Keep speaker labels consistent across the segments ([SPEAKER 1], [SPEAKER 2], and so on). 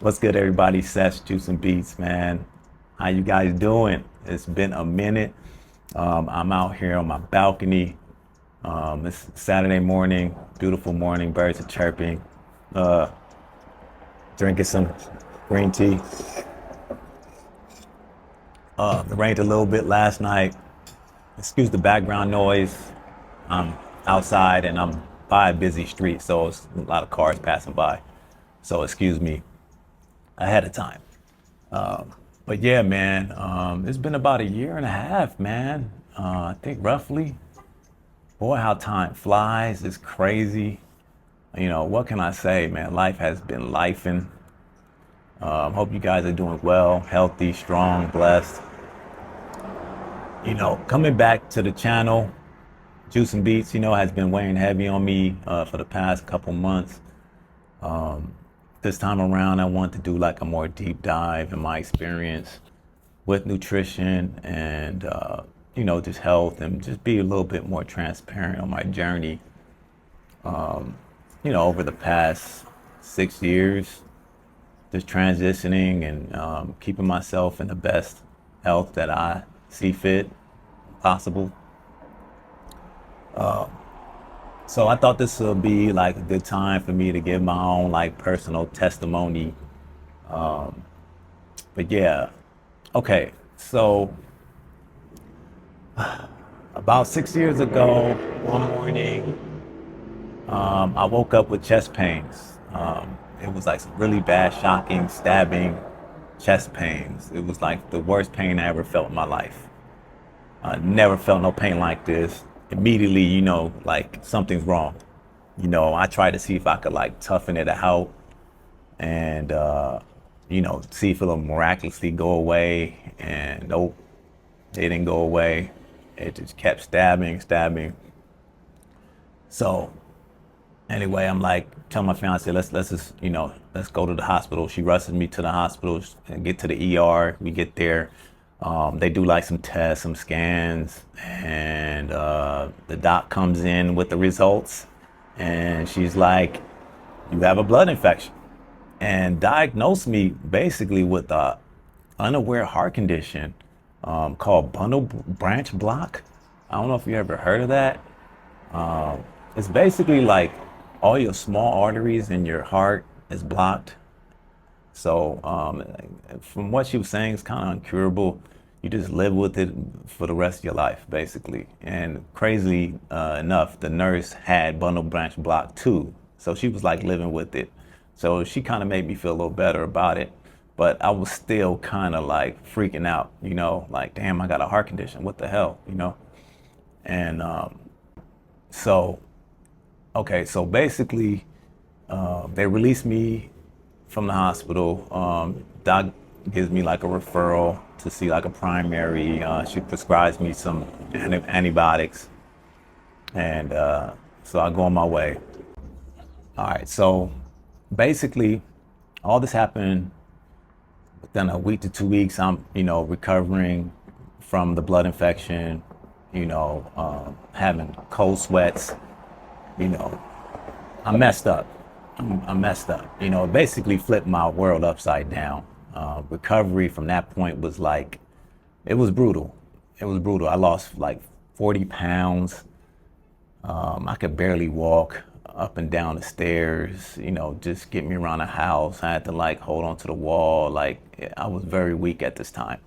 [SPEAKER 1] What's good, everybody? Seth, Juice and Beats, man. How you guys doing? It's been a minute. I'm out here on my balcony. It's Saturday morning, beautiful morning. Birds are chirping. Uh, Drinking some green tea. It rained a little bit last night. Excuse the background noise. I'm outside and I'm by a busy street, so it's a lot of cars passing by. So excuse me ahead of time. But yeah, man, it's been about a year and a half, man. I think roughly. Boy, how time flies. It's crazy. What can I say, man? Life has been lifing. Hope you guys are doing well, healthy, strong, blessed. Coming back to the channel, Juice and Beats, has been weighing heavy on me for the past couple months. This time around, I want to do like a more deep dive in my experience with nutrition and just health, and just be a little bit more transparent on my journey over the past 6 years, just transitioning and keeping myself in the best health that I see fit possible. So I thought this would be like a good time for me to give my own like personal testimony. But yeah, okay, so about 6 years ago, one morning, I woke up with chest pains. It was like some really bad, shocking, stabbing chest pains. It was like the worst pain I ever felt in my life. I never felt no pain like this. Immediately, like something's wrong. I tried to see if I could like toughen it out and, see if it'll miraculously go away. And nope, it didn't go away. It just kept stabbing, stabbing. So anyway, I'm like, tell my fiance, let's just, let's go to the hospital. She rushes me to the hospital and get to the ER. We get there. They do like some tests, some scans, and the doc comes in with the results, and she's like, "You have a blood infection," and diagnosed me basically with a unaware heart condition called bundle branch block. I don't know if you ever heard of that. It's basically like all your small arteries in your heart is blocked. So, from what she was saying, it's kind of incurable. You just live with it for the rest of your life, basically. And crazily enough, the nurse had bundle branch block too. So she was like living with it. So she kind of made me feel a little better about it. But I was still kind of like freaking out, like, damn, I got a heart condition. What the hell? And so, okay, so basically, they released me from the hospital. Doc gives me like a referral to see like a primary. She prescribes me some antibiotics, and so I go on my way. All right, so basically, all this happened within a week to 2 weeks. I'm, recovering from the blood infection. Having cold sweats. You know, I messed up. I messed up. It basically flipped my world upside down. Recovery from that point was like, it was brutal. It was brutal. I lost like 40 pounds. I could barely walk up and down the stairs, just get me around the house. I had to like hold on to the wall. Like I was very weak at this time.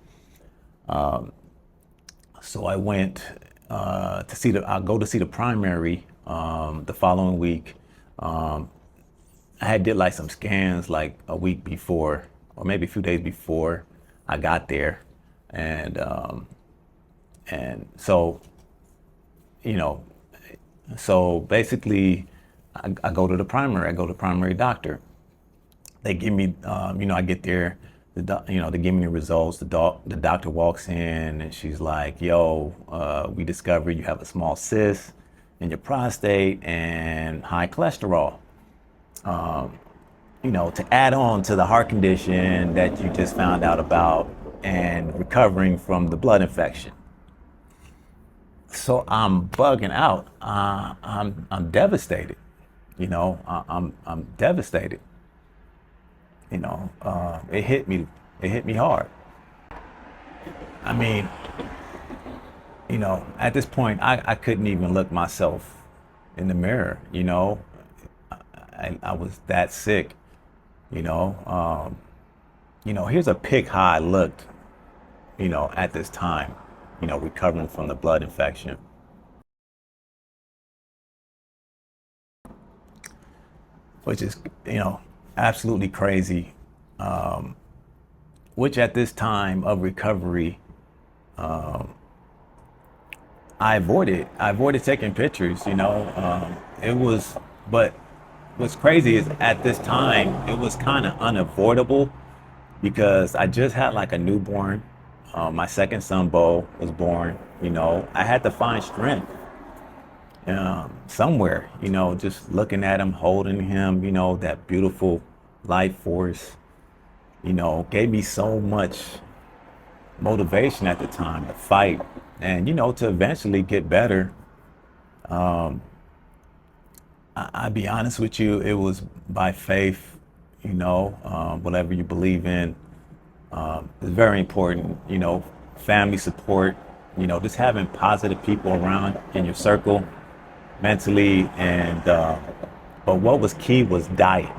[SPEAKER 1] So I went I go to see the primary the following week. I had did like some scans like a week before, or maybe a few days before I got there, and so you know, so basically, I go to the primary. I go to the primary doctor. They give me, I get there. They give me the results. The doctor walks in and she's like, "Yo, we discovered you have a small cyst in your prostate and high cholesterol. To add on to the heart condition that you just found out about and recovering from the blood infection." So I'm bugging out. I'm devastated. I'm devastated. it hit me. It hit me hard. I mean, at this point, I couldn't even look myself in the mirror. I was that sick. You know, here's a pic how I looked. At this time. Recovering from the blood infection, which is absolutely crazy. Um, which at this time of recovery, I avoided taking pictures. It was, but what's crazy is at this time it was kind of unavoidable because I just had like a newborn. My second son, Bo, was born. I had to find strength somewhere. Just looking at him, holding him. That beautiful life force. Gave me so much motivation at the time to fight and to eventually get better. I'll be honest with you, it was by faith. Whatever you believe in, is very important. Family support. Just having positive people around in your circle, mentally, and but what was key was diet.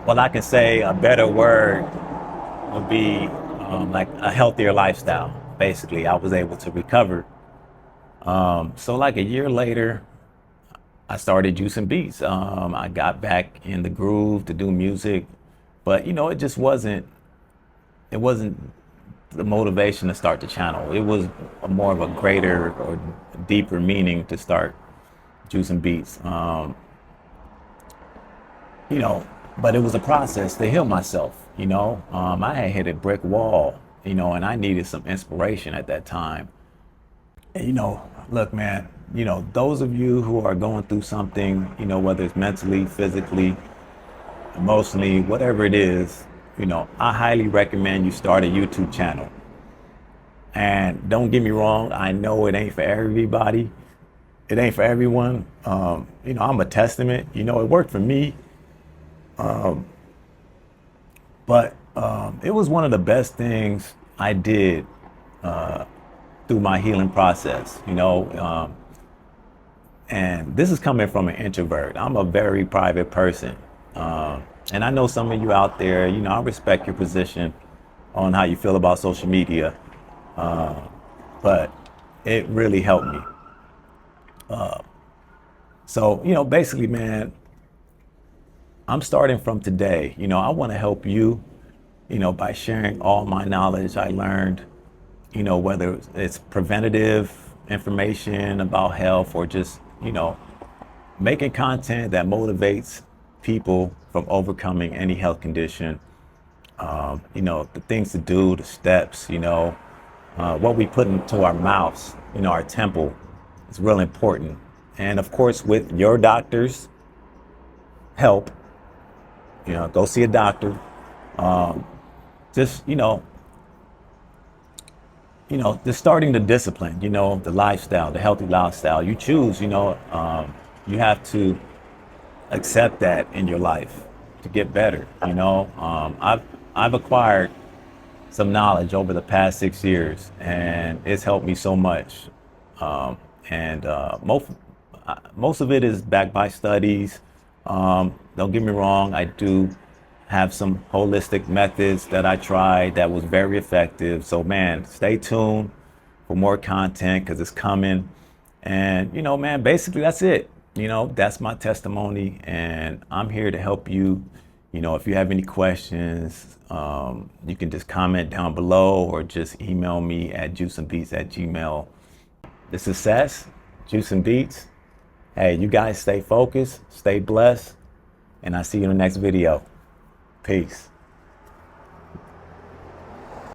[SPEAKER 1] Well, I can say a better word would be like a healthier lifestyle. Basically, I was able to recover. So like a year later, I started juicing beats. I got back in the groove to do music, but it just wasn't. It wasn't the motivation to start the channel. It was more of a greater or deeper meaning to start juicing beats. You know, but it was a process to heal myself. I had hit a brick wall. And I needed some inspiration at that time. And, look, man, those of you who are going through something, whether it's mentally, physically, emotionally, whatever it is, I highly recommend you start a YouTube channel. And don't get me wrong, I know it ain't for everybody. It ain't for everyone. I'm a testament. It worked for me, but it was one of the best things I did through my healing process. And this is coming from an introvert. I'm a very private person. And I know some of you out there, I respect your position on how you feel about social media, but it really helped me. So, basically, man, I'm starting from today. I want to help you, by sharing all my knowledge I learned, whether it's preventative information about health or just, making content that motivates people from overcoming any health condition. The things to do, the steps, what we put into our mouths, our temple is real important. And of course, with your doctor's help, go see a doctor. Just, just starting the discipline, the lifestyle, the healthy lifestyle you choose, you have to accept that in your life to get better. I've acquired some knowledge over the past 6 years, and it's helped me so much. And most of it is backed by studies. Don't get me wrong, I do have some holistic methods that I tried that was very effective. So man, stay tuned for more content because it's coming. And man, basically that's it. That's my testimony, and I'm here to help you. If you have any questions, you can just comment down below or just email me at juiceandbeats@gmail. This is Sess, Juice and Beats. Hey, you guys stay focused, stay blessed, and I'll see you in the next video. Peace.